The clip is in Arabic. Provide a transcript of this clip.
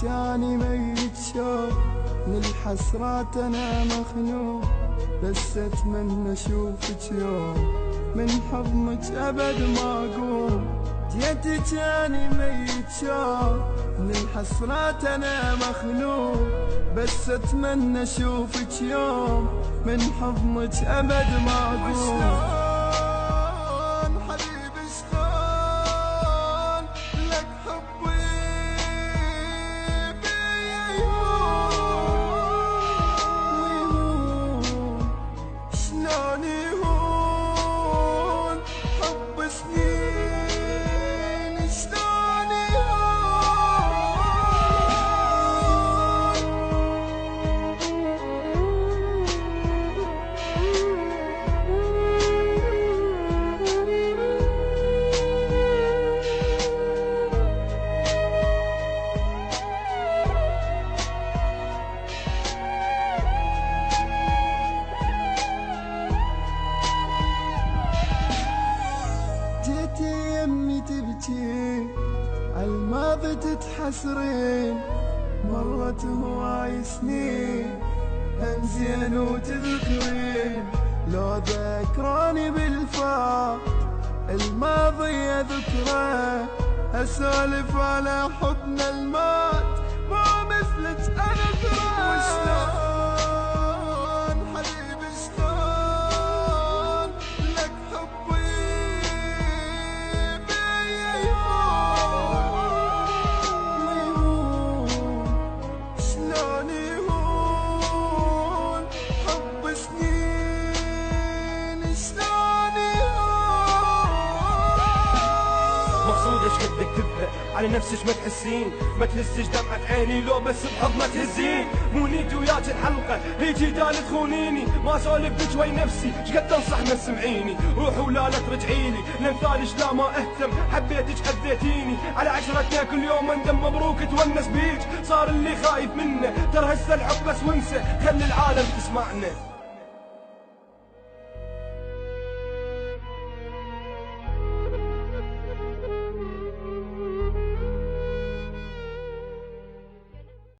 جاني ميت شوق من الحسرات انا مخنوق، بس اتمنى اشوفك يوم من حضنك ابد ما اقوم. جيت جاني ميت شوق من الحسرات انا مخنوق، بس اتمنى اشوفك يوم من حضنك ابد ما اقوم. جيتي يمي تبكي عالماضي تتحسرين، مرت هواي سنين انزين وتذكرين. لو ذكراني بالفات الماضي يا ذكرى، اسولف على حضن المات ما مثلك انا ترى. مقصودش قدك تبقى على نفسك ما تحسين، ما تهزش دمعة عيني لو بس بحض ما تهزين. مو نيتي وياك الحلقة هيجي تالي تخونيني، ما سولف بك وي نفسي شقد انصح ما تسمعيني. روحي ولا لا ترجعيلي لامثالش لا ما اهتم، حبيتك اذيتيني على عشرتنا كل يوم اندم. مبروك تونس بيك صار اللي خايف منه، ترى هسه الحب بس وانسى خلي العالم تسمعنا.